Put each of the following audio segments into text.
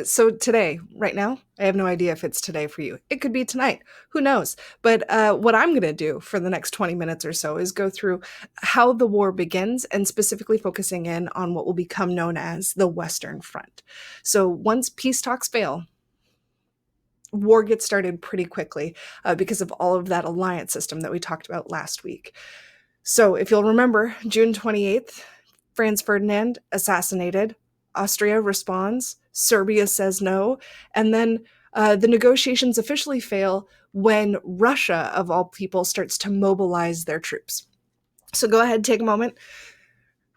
So today, right now, I have no idea if it's today for you. It could be tonight. Who knows? But what I'm going to do for the next 20 minutes or so is go through how the war begins and specifically focusing in on what will become known as the Western Front. So once peace talks fail, war gets started pretty quickly because of all of that alliance system that we talked about last week. So if you'll remember, June 28th, Franz Ferdinand assassinated. Austria responds. Serbia says no. And then the negotiations officially fail when Russia, of all people, starts to mobilize their troops. So go ahead, take a moment,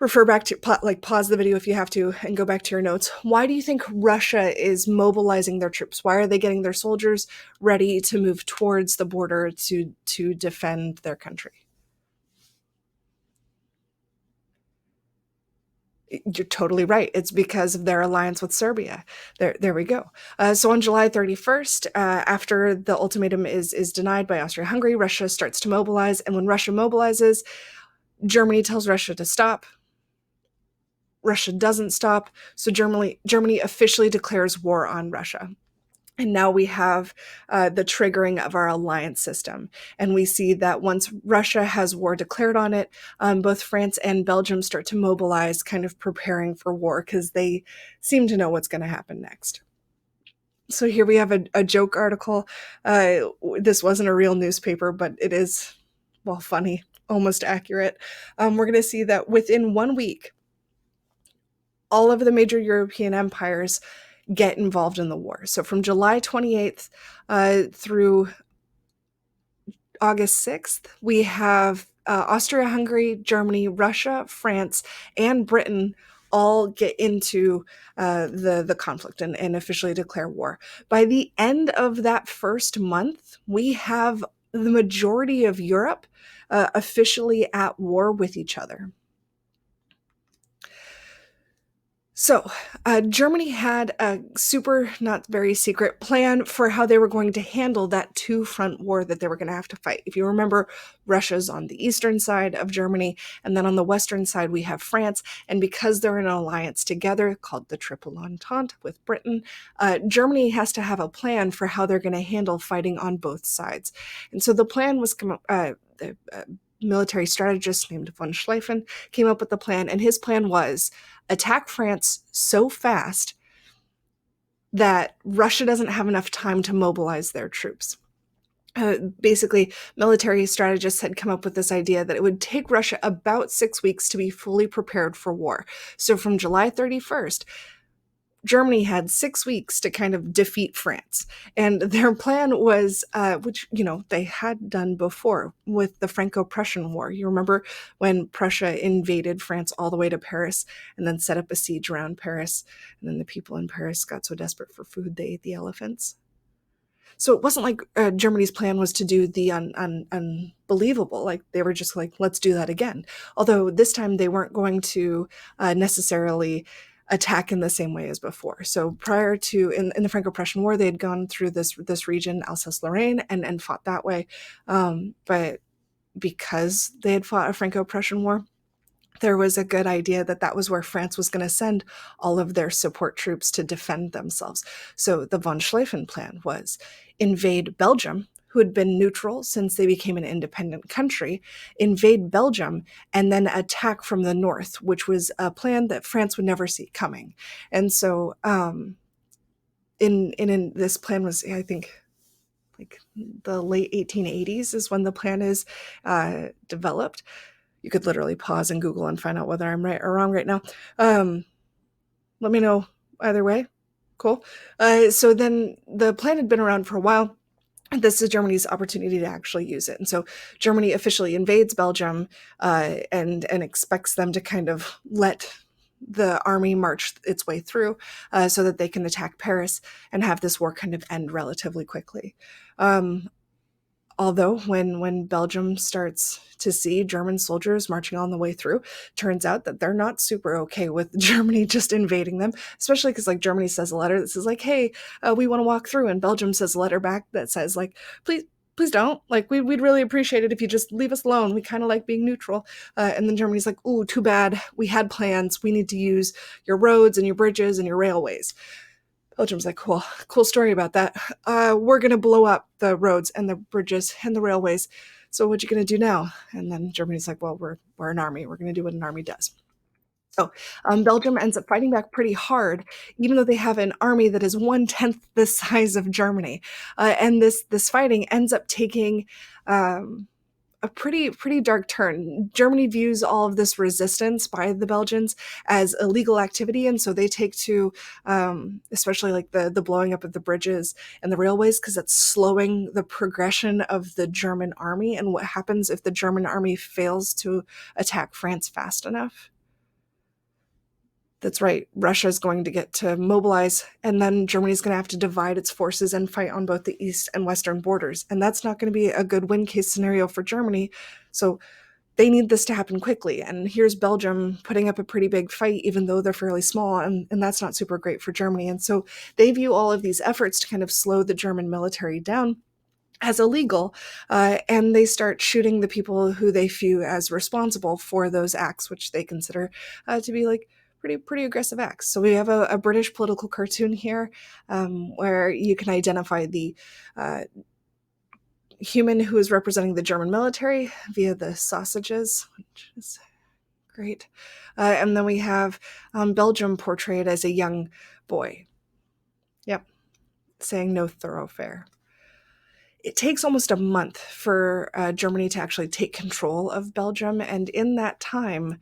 refer back to, like, pause the video if you have to, and go back to your notes. Why do you think Russia is mobilizing their troops? Why are they getting their soldiers ready to move towards the border to defend their country? You're totally right. It's because of their alliance with Serbia. There we go. So on July 31st, after the ultimatum is denied by Austria-Hungary, Russia starts to mobilize. And when Russia mobilizes, Germany tells Russia to stop. Russia doesn't stop. So Germany officially declares war on Russia. And now we have the triggering of our alliance system. And we see that once Russia has war declared on it, both France and Belgium start to mobilize, kind of preparing for war because they seem to know what's going to happen next. So here we have a joke article. This wasn't a real newspaper, but it is, well, funny, almost accurate. We're going to see that within 1 week, all of the major European empires get involved in the war. So from July 28th through August 6th, we have Austria-Hungary, Germany, Russia, France, and Britain all get into the conflict and officially declare war. By the end of that first month, we have the majority of Europe officially at war with each other. So, Germany had a super, not very secret plan for how they were going to handle that two-front war that they were going to have to fight. If you remember, Russia's on the eastern side of Germany, and then on the western side we have France. And because they're in an alliance together called the Triple Entente with Britain, Germany has to have a plan for how they're going to handle fighting on both sides. And so the plan was the military strategist named von Schlieffen came up with the plan, and his plan was attack France so fast that Russia doesn't have enough time to mobilize their troops. Basically, military strategists had come up with this idea that it would take Russia about 6 weeks to be fully prepared for war. So from July 31st, Germany had 6 weeks to kind of defeat France. And their plan was, which, they had done before with the Franco-Prussian War. You remember when Prussia invaded France all the way to Paris and then set up a siege around Paris. And then the people in Paris got so desperate for food, they ate the elephants. So it wasn't like Germany's plan was to do the unbelievable. Like, they were just like, let's do that again. Although this time they weren't going to necessarily attack in the same way as before. So prior to, in the Franco-Prussian War, they had gone through this region, Alsace-Lorraine, and fought that way. But because they had fought a Franco-Prussian War, there was a good idea that that was where France was going to send all of their support troops to defend themselves. So the von Schlieffen plan was invade Belgium, who had been neutral since they became an independent country, invade Belgium, and then attack from the north, which was a plan that France would never see coming. And so in this plan was, I think, like the late 1880s is when the plan is developed. You could literally pause and Google and find out whether I'm right or wrong right now. Let me know either way. Cool. So then the plan had been around for a while. This is Germany's opportunity to actually use it. And so Germany officially invades Belgium and expects them to kind of let the army march its way through so that they can attack Paris and have this war kind of end relatively quickly. Although when Belgium starts to see German soldiers marching on the way through, turns out that they're not super okay with Germany just invading them, especially because, like, Germany says a letter that says, like, hey, we want to walk through, and Belgium says a letter back that says, like, please don't. Like, we'd really appreciate it if you just leave us alone. We kind of like being neutral. And then Germany's like, ooh, too bad. We had plans. We need to use your roads and your bridges and your railways. Belgium's like, cool story about that. We're going to blow up the roads and the bridges and the railways. So what you going to do now? And then Germany's like, well, we're an army. We're going to do what an army does. So Belgium ends up fighting back pretty hard, even though they have an army that is 1/10 the size of Germany. And this fighting ends up taking a pretty dark turn. Germany views all of this resistance by the Belgians as illegal activity, and so they take to, especially like the blowing up of the bridges and the railways, because it's slowing the progression of the German army. And what happens if the German army fails to attack France fast enough? That's right. Russia is going to get to mobilize, and then Germany's going to have to divide its forces and fight on both the east and western borders. And that's not going to be a good win case scenario for Germany. So they need this to happen quickly. And here's Belgium putting up a pretty big fight, even though they're fairly small, and that's not super great for Germany. And so they view all of these efforts to kind of slow the German military down as illegal, and they start shooting the people who they view as responsible for those acts, which they consider to be like pretty aggressive acts. So we have a British political cartoon here, where you can identify the human who is representing the German military via the sausages, which is great. And then we have Belgium portrayed as a young boy. Yep, saying no thoroughfare. It takes almost a month for Germany to actually take control of Belgium, and in that time,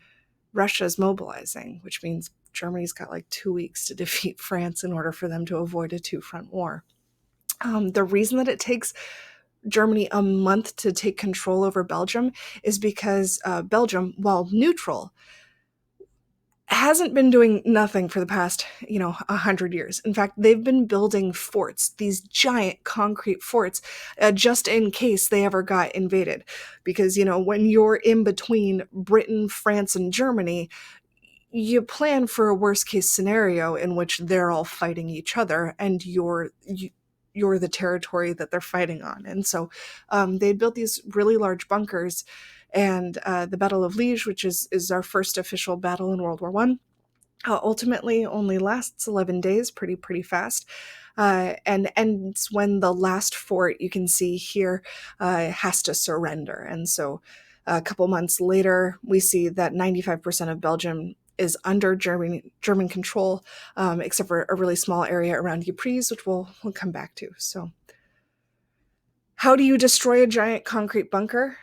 Russia's mobilizing, which means Germany's got like 2 weeks to defeat France in order for them to avoid a two-front war. The reason that it takes Germany a month to take control over Belgium is because Belgium, while neutral, hasn't been doing nothing for the past, 100 years. In fact, they've been building forts, these giant concrete forts, just in case they ever got invaded. Because, when you're in between Britain, France, and Germany, you plan for a worst case scenario in which they're all fighting each other and you're the territory that they're fighting on. And so they built these really large bunkers, and the Battle of Liege, which is our first official battle in World War One, ultimately only lasts 11 days, pretty fast, and ends when the last fort you can see here has to surrender. And so a couple months later, we see that 95% of Belgium is under German control, except for a really small area around Ypres, which we'll come back to. So how do you destroy a giant concrete bunker?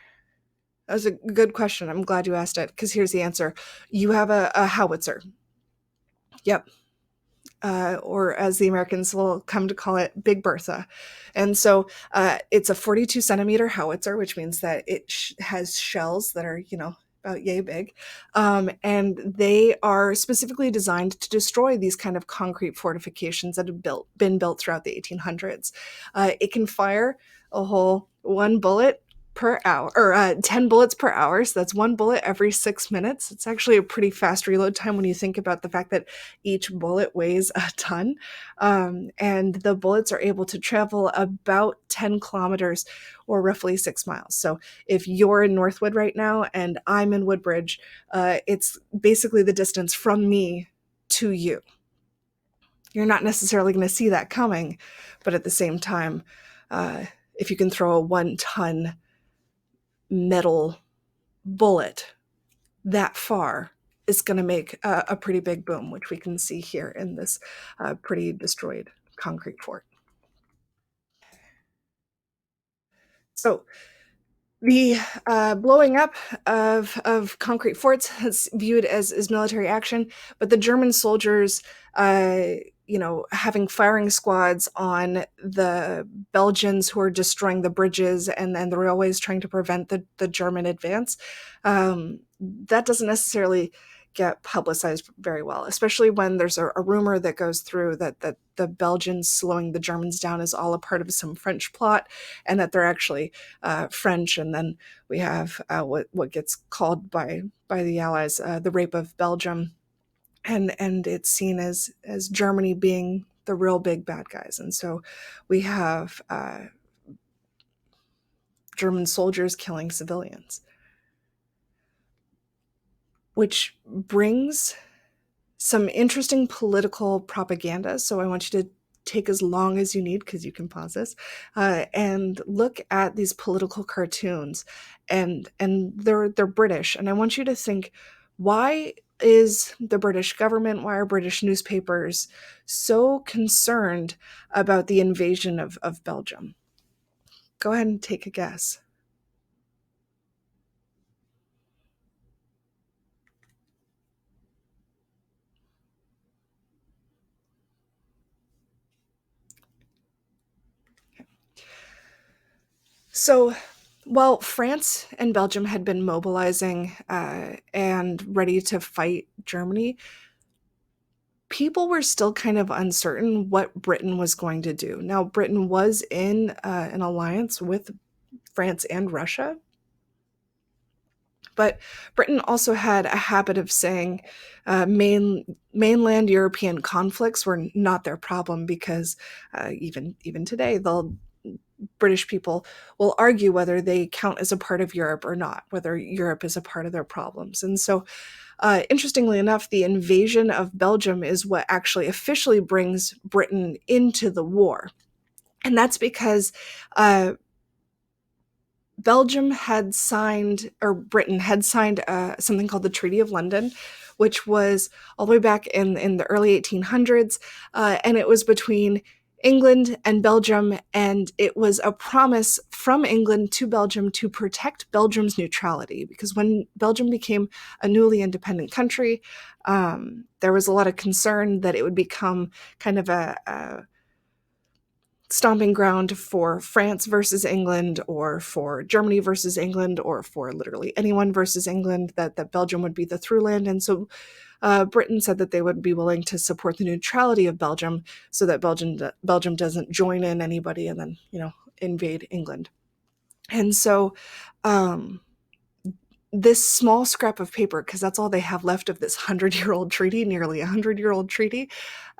That was a good question. I'm glad you asked it, because here's the answer. You have a howitzer. Yep. Or as the Americans will come to call it, Big Bertha. And so it's a 42 centimeter howitzer, which means that it has shells that are, about yay big. And they are specifically designed to destroy these kind of concrete fortifications that have been built throughout the 1800s. It can fire a whole one bullet per hour, or 10 bullets per hour. So that's one bullet every 6 minutes. It's actually a pretty fast reload time when you think about the fact that each bullet weighs a ton. And the bullets are able to travel about 10 kilometers, or roughly 6 miles. So if you're in Northwood right now and I'm in Woodbridge, it's basically the distance from me to you. You're not necessarily going to see that coming, but at the same time, if you can throw a 1-ton metal bullet that far, is going to make a pretty big boom, which we can see here in this pretty destroyed concrete fort. So the blowing up of concrete forts is viewed as military action, but the German soldiers, having firing squads on the Belgians who are destroying the bridges and then the railways, trying to prevent the German advance, that doesn't necessarily get publicized very well, especially when there's a rumor that goes through that the Belgians slowing the Germans down is all a part of some French plot, and that they're actually French. And then we have what gets called by the Allies the rape of Belgium, and it's seen as Germany being the real big bad guys. And so we have German soldiers killing civilians, which brings some interesting political propaganda. So I want you to take as long as you need, because you can pause this, and look at these political cartoons, and they're British, and I want you to think, why is the British government, why are British newspapers so concerned about the invasion of Belgium? Go ahead and take a guess. So, while France and Belgium had been mobilizing and ready to fight Germany, people were still kind of uncertain what Britain was going to do. Now, Britain was in an alliance with France and Russia, but Britain also had a habit of saying mainland European conflicts were not their problem, because even today, British people will argue whether they count as a part of Europe or not, whether Europe is a part of their problems. And so, interestingly enough, the invasion of Belgium is what actually officially brings Britain into the war. And that's because uh, Belgium had signed, or Britain had signed, something called the Treaty of London, which was all the way back in the early 1800s, and it was between England and Belgium, and it was a promise from England to Belgium to protect Belgium's neutrality, because when Belgium became a newly independent country, there was a lot of concern that it would become kind of a stomping ground for France versus England, or for Germany versus England, or for literally anyone versus England, that Belgium would be the through land. And so Britain said that they would be willing to support the neutrality of Belgium, so that Belgium doesn't join in anybody and then, invade England. And so this small scrap of paper, because that's all they have left of this 100-year-old treaty, nearly 100-year-old treaty,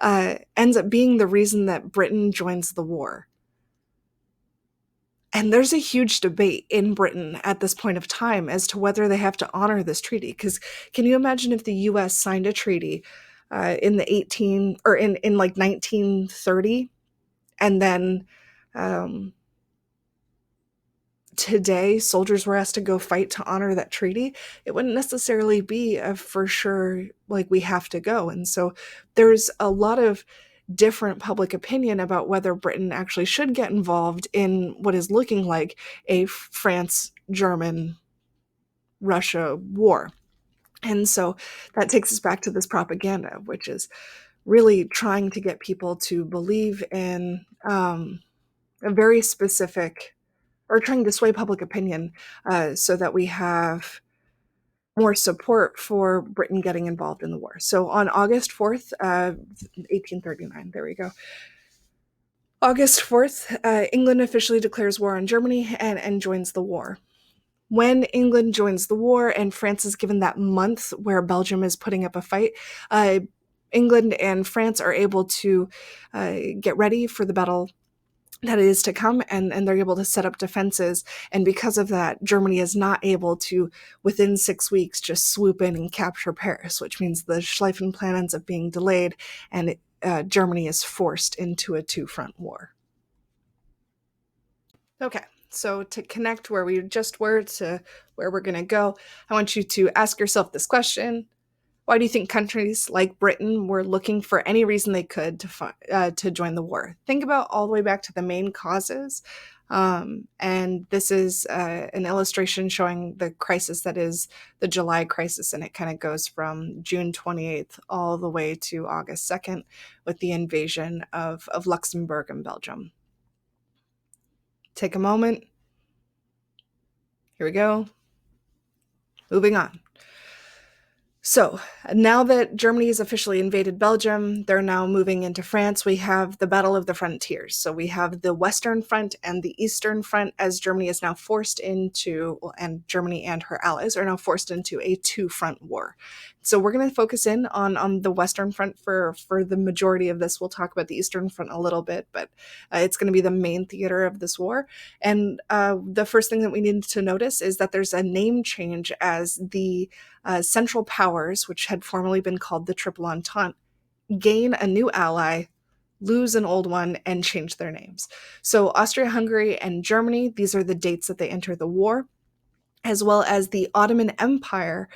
ends up being the reason that Britain joins the war. And there's a huge debate in Britain at this point of time as to whether they have to honor this treaty. Because can you imagine if the U.S. signed a treaty in the 18 or in like 1930, and then today soldiers were asked to go fight to honor that treaty? It wouldn't necessarily be a for sure, like, we have to go. And so there's a lot of different public opinion about whether Britain actually should get involved in what is looking like a France, German, Russia war. And so that takes us back to this propaganda, which is really trying to get people to believe in a very specific, or trying to sway public opinion, so that we have more support for Britain getting involved in the war. So on August 4th, 1839, there we go. August 4th, England officially declares war on Germany and joins the war. When England joins the war and France is given that month where Belgium is putting up a fight, England and France are able to get ready for the battle that is to come, and they're able to set up defenses. And because of that, Germany is not able to, within 6 weeks, just swoop in and capture Paris, which means the Schlieffen Plan ends up being delayed, and Germany is forced into a two-front war. Okay, so to connect where we just were to where we're going to go, I want you to ask yourself this question. Why do you think countries like Britain were looking for any reason they could to join the war? Think about all the way back to the main causes. And this is an illustration showing the crisis that is the July crisis, and it kind of goes from June 28th all the way to August 2nd with the invasion of Luxembourg and Belgium. Take a moment. Here we go. Moving on. So now that Germany has officially invaded Belgium, they're now moving into France. We have the Battle of the Frontiers. So we have the Western Front and the Eastern Front, as Germany is now forced into, and Germany and her allies are now forced into a two-front war. So we're going to focus in on the Western Front for the majority of this. We'll talk about the Eastern Front a little bit, but it's going to be the main theater of this war. And the first thing that we need to notice is that there's a name change, as the Central Powers, which had formerly been called the Triple Entente, gain a new ally, lose an old one, and change their names. So Austria-Hungary and Germany, these are the dates that they enter the war, as well as the Ottoman Empire.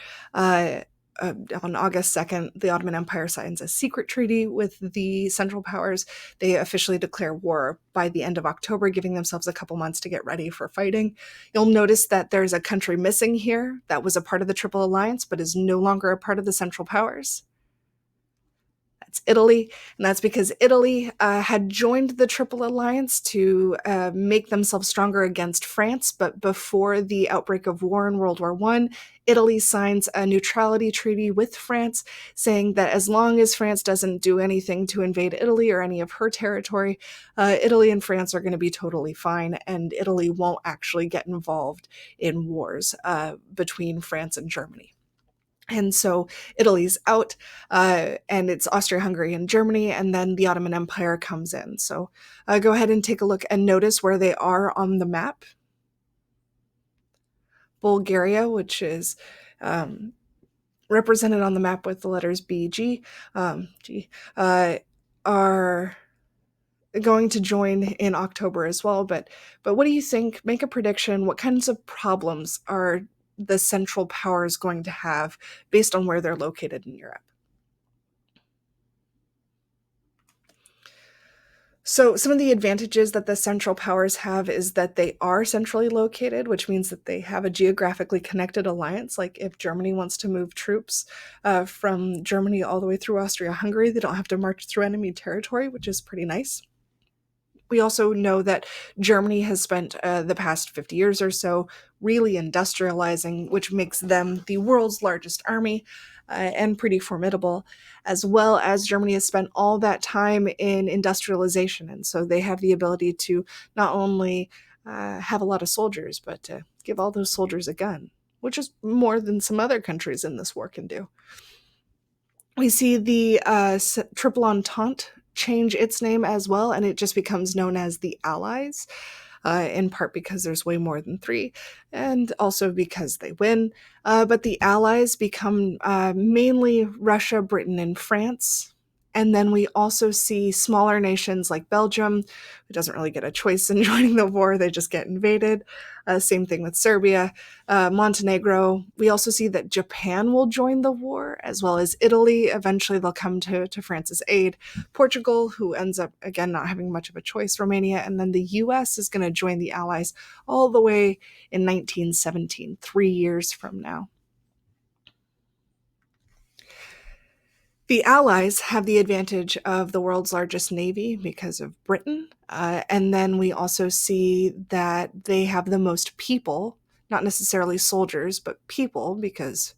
On August 2nd, the Ottoman Empire signs a secret treaty with the Central Powers. They officially declare war by the end of October, giving themselves a couple months to get ready for fighting. You'll notice that there's a country missing here that was a part of the Triple Alliance, but is no longer a part of the Central Powers. That's Italy, and that's because Italy had joined the Triple Alliance to make themselves stronger against France, but before the outbreak of war in World War I, Italy signs a neutrality treaty with France, saying that as long as France doesn't do anything to invade Italy or any of her territory, Italy and France are going to be totally fine, and Italy won't actually get involved in wars between France and Germany. And so Italy's out, and it's Austria-Hungary and Germany, and then the Ottoman Empire comes in. So go ahead and take a look and notice where they are on the map. Bulgaria, which is represented on the map with the letters BG, are going to join in October as well. But what do you think? Make a prediction. What kinds of problems are the Central Powers going to have based on where they're located in Europe? So some of the advantages that the Central Powers have is that they are centrally located, which means that they have a geographically connected alliance. Like if Germany wants to move troops from Germany all the way through Austria-Hungary, they don't have to march through enemy territory, which is pretty nice. We also know that Germany has spent the past 50 years or so really industrializing, which makes them the world's largest army and pretty formidable, as well as Germany has spent all that time in industrialization. And so they have the ability to not only have a lot of soldiers, but to give all those soldiers a gun, which is more than some other countries in this war can do. We see the Triple Entente change its name as well, and it just becomes known as the Allies, in part because there's way more than three, and also because they win. But the Allies become mainly Russia, Britain, and France. And then we also see smaller nations like Belgium, who doesn't really get a choice in joining the war, they just get invaded. Same thing with Serbia, Montenegro. We also see that Japan will join the war, as well as Italy. Eventually, they'll come to France's aid. Portugal, who ends up, again, not having much of a choice, Romania, and then the US is going to join the Allies all the way in 1917, 3 years from now. The Allies have the advantage of the world's largest navy because of Britain. And then we also see that they have the most people, not necessarily soldiers, but people because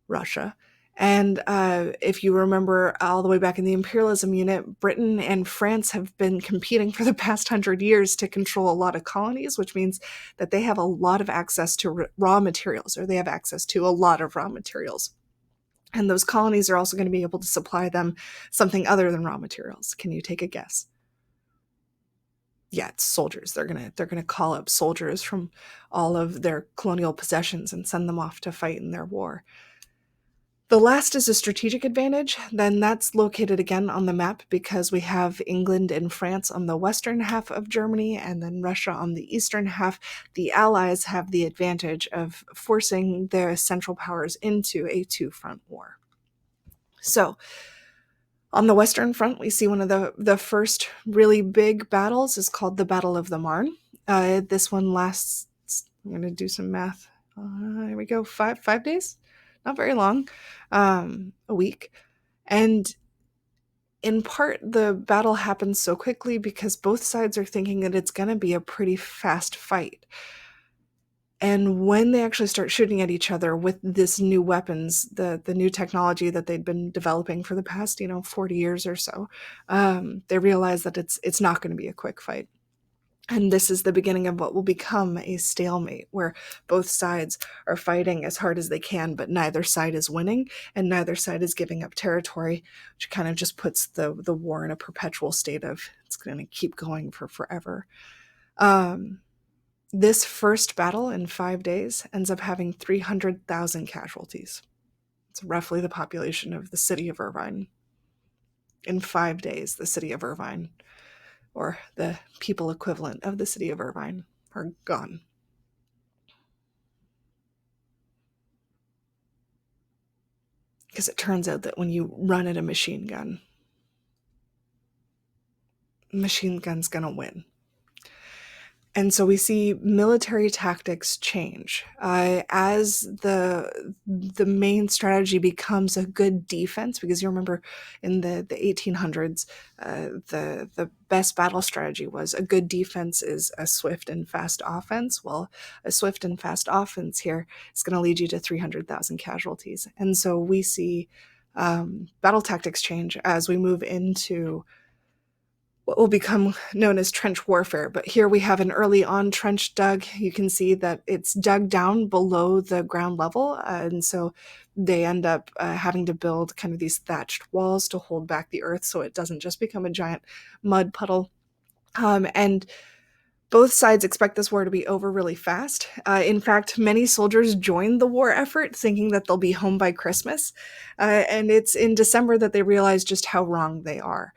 Russia. And if you remember all the way back in the imperialism unit, Britain and France have been competing for the past 100 years to control a lot of colonies, which means that they have a lot of access to raw materials, or they have access to a lot of raw materials. And those colonies are also going to be able to supply them something other than raw materials. Can you take a guess? Yeah, it's soldiers. They're gonna call up soldiers from all of their colonial possessions and send them off to fight in their war. The last is a strategic advantage. Then that's located again on the map because we have England and France on the western half of Germany and then Russia on the eastern half. The Allies have the advantage of forcing the Central Powers into a two-front war. So on the Western Front, we see one of the first really big battles is called the Battle of the Marne. This one lasts, I'm going to do some math. Here we go, five days? Not very long, a week. And in part, the battle happens so quickly because both sides are thinking that it's going to be a pretty fast fight. And when they actually start shooting at each other with this new weapons, the new technology that they'd been developing for the past, 40 years or so, they realize that it's not going to be a quick fight. And this is the beginning of what will become a stalemate, where both sides are fighting as hard as they can, but neither side is winning, and neither side is giving up territory, which kind of just puts the war in a perpetual state of it's going to keep going for forever. This first battle in 5 days ends up having 300,000 casualties. It's roughly the population of the city of Irvine. In 5 days, the city of Irvine, or the people equivalent of the city of Irvine, are gone. Because it turns out that when you run at a machine gun's gonna win. And so we see military tactics change as the main strategy becomes a good defense. Because you remember in the 1800s, the best battle strategy was a good defense is a swift and fast offense. Well, a swift and fast offense here is going to lead you to 300,000 casualties. And so we see battle tactics change as we move into what will become known as trench warfare. But here we have an early on trench dug. You can see that it's dug down below the ground level. And so they end up having to build kind of these thatched walls to hold back the earth so it doesn't just become a giant mud puddle. And both sides expect this war to be over really fast. In fact, many soldiers join the war effort thinking that they'll be home by Christmas. And it's in December that they realize just how wrong they are.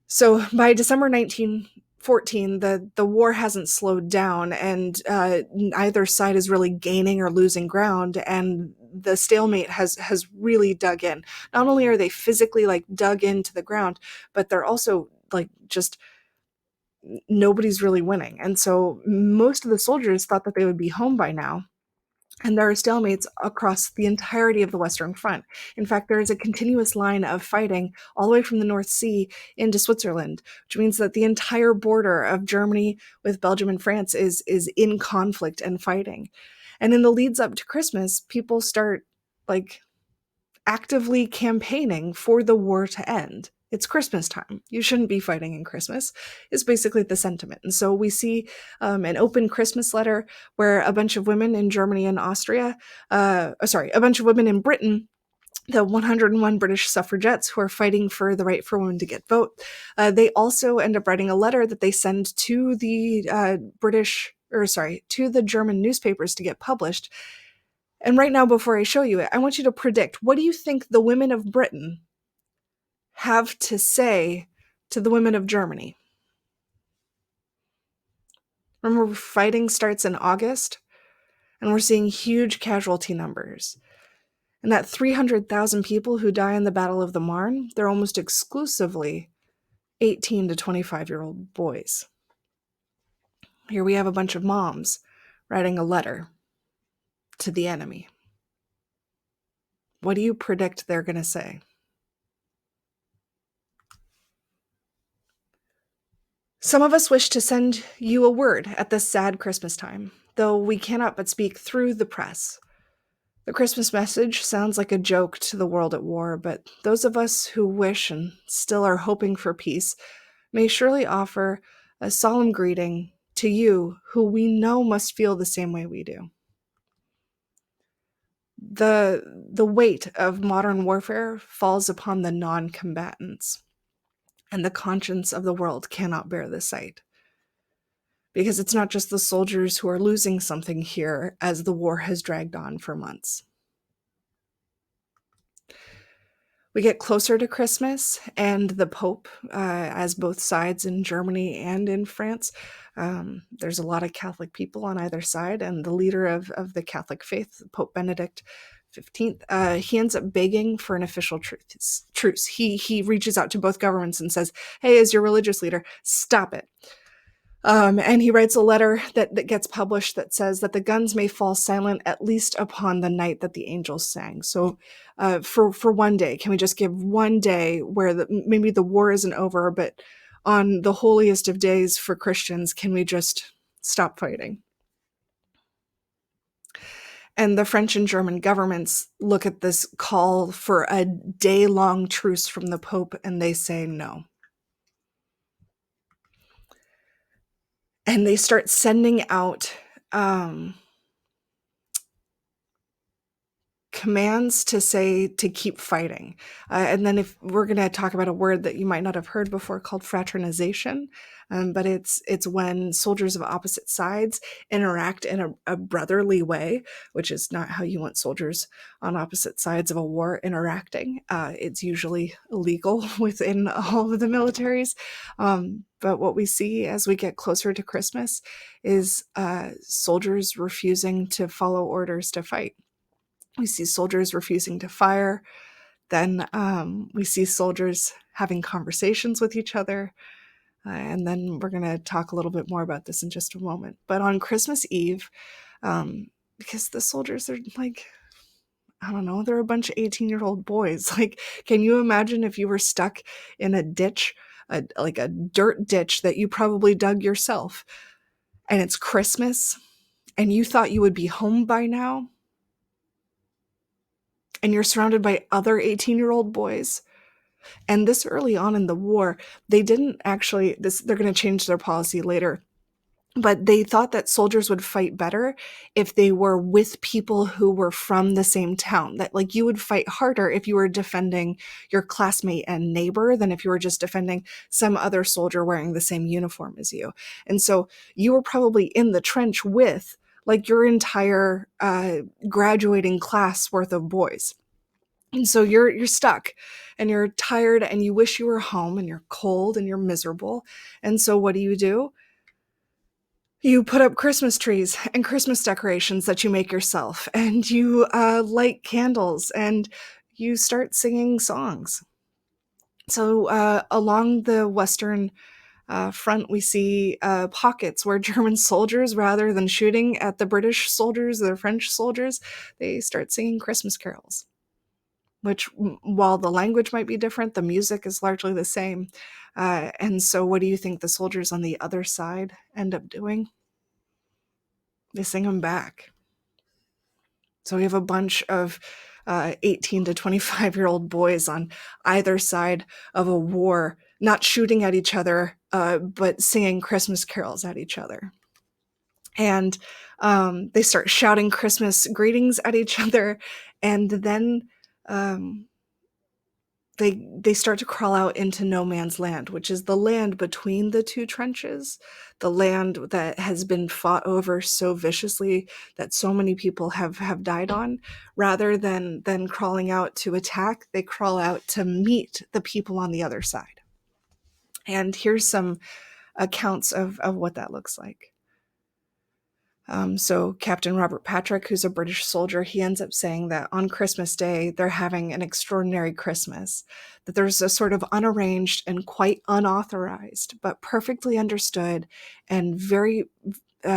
So by December 1914, the war hasn't slowed down, and neither side is really gaining or losing ground, and the stalemate has really dug in. Not only are they physically like dug into the ground, but they're also like just nobody's really winning. And so most of the soldiers thought that they would be home by now. And there are stalemates across the entirety of the Western Front. In fact, there is a continuous line of fighting all the way from the North Sea into Switzerland, which means that the entire border of Germany with Belgium and France is in conflict and fighting. And in the leads up to Christmas, people start like actively campaigning for the war to end. It's Christmas time. You shouldn't be fighting in Christmas, is basically the sentiment. And so we see an open Christmas letter where a bunch of women in Germany and Austria, a bunch of women in Britain, the 101 British suffragettes who are fighting for the right for women to get vote, they also end up writing a letter that they send to the to the German newspapers to get published. And right now, before I show you it, I want you to predict, what do you think the women of Britain have to say to the women of Germany? Remember, fighting starts in August, and we're seeing huge casualty numbers. And that 300,000 people who die in the Battle of the Marne, they're almost exclusively 18 to 25-year-old boys. Here we have a bunch of moms writing a letter to the enemy. What do you predict they're going to say? Some of us wish to send you a word at this sad Christmas time, though we cannot but speak through the press. The Christmas message sounds like a joke to the world at war, but those of us who wish and still are hoping for peace may surely offer a solemn greeting to you who we know must feel the same way we do. The weight of modern warfare falls upon the non-combatants, and the conscience of the world cannot bear the sight. Because it's not just the soldiers who are losing something here as the war has dragged on for months. We get closer to Christmas, and the Pope, as both sides in Germany and in France, there's a lot of Catholic people on either side, and the leader of the Catholic faith, Pope Benedict XV, he ends up begging for an official truce. He reaches out to both governments and says, hey, as your religious leader, stop it. And he writes a letter that gets published that says that the guns may fall silent at least upon the night that the angels sang. So for one day, can we just give one day where maybe the war isn't over, but on the holiest of days for Christians, can we just stop fighting? And the French and German governments look at this call for a day-long truce from the Pope, and they say no. And they start sending out commands to say to keep fighting. And then if we're going to talk about a word that you might not have heard before called fraternization, but it's when soldiers of opposite sides interact in a brotherly way, which is not how you want soldiers on opposite sides of a war interacting. It's usually illegal within all of the militaries. But what we see as we get closer to Christmas is soldiers refusing to follow orders to fight. We see soldiers refusing to fire. Then we see soldiers having conversations with each other. And then we're going to talk a little bit more about this in just a moment. But on Christmas Eve, because the soldiers are like, I don't know, they're a bunch of 18-year-old boys. Like, can you imagine if you were stuck in a ditch, like a dirt ditch that you probably dug yourself, and it's Christmas, and you thought you would be home by now, and you're surrounded by other 18-year-old boys? And this early on in the war, they didn't actually, they're going to change their policy later, but they thought that soldiers would fight better if they were with people who were from the same town. That, like, you would fight harder if you were defending your classmate and neighbor than if you were just defending some other soldier wearing the same uniform as you. And so you were probably in the trench with like your entire graduating class worth of boys. And so you're stuck and you're tired and you wish you were home and you're cold and you're miserable. And so what do? You put up Christmas trees and Christmas decorations that you make yourself, and you light candles and you start singing songs. So along the Western front, we see pockets where German soldiers, rather than shooting at the British soldiers, the French soldiers, they start singing Christmas carols. Which, while the language might be different, the music is largely the same. And so what do you think the soldiers on the other side end up doing? They sing them back. So we have a bunch of 18 to 25-year-old boys on either side of a war, not shooting at each other, but singing Christmas carols at each other. And they start shouting Christmas greetings at each other, and then they start to crawl out into no man's land, which is the land between the two trenches, the land that has been fought over so viciously that so many people have died on. Rather than crawling out to attack, they crawl out to meet the people on the other side. And here's some accounts of what that looks like. So Captain Robert Patrick, who's a British soldier, he ends up saying that on Christmas Day, they're having an extraordinary Christmas, that there's a sort of unarranged and quite unauthorized, but perfectly understood and very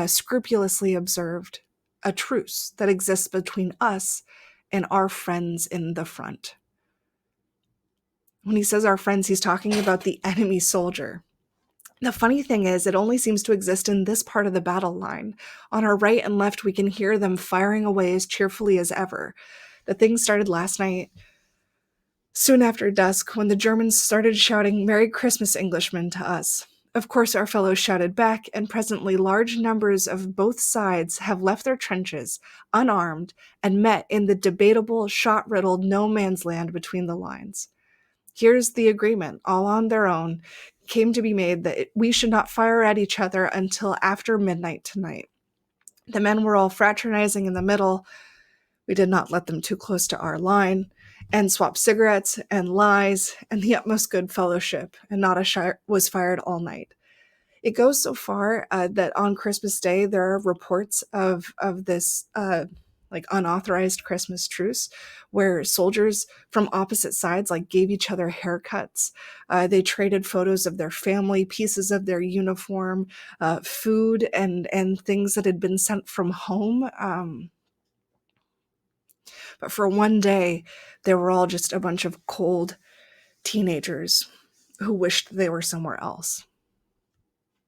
scrupulously observed a truce that exists between us and our friends in the front. When he says our friends, he's talking about the enemy soldier. The funny thing is, it only seems to exist in this part of the battle line. On our right and left, we can hear them firing away as cheerfully as ever. The thing started last night, soon after dusk, when the Germans started shouting "Merry Christmas, Englishmen" to us. Of course, our fellows shouted back, and presently large numbers of both sides have left their trenches, unarmed, and met in the debatable, shot-riddled no man's land between the lines. Here's the agreement, all on their own, came to be made that we should not fire at each other until after midnight tonight. The men were all fraternizing in the middle. We did not let them too close to our line, and swapped cigarettes and lies and the utmost good fellowship, and not a shot was fired all night. It goes so far that on Christmas Day, there are reports of this like unauthorized Christmas truce where soldiers from opposite sides like gave each other haircuts. They traded photos of their family, pieces of their uniform, food, and things that had been sent from home. But for one day, they were all just a bunch of cold teenagers who wished they were somewhere else.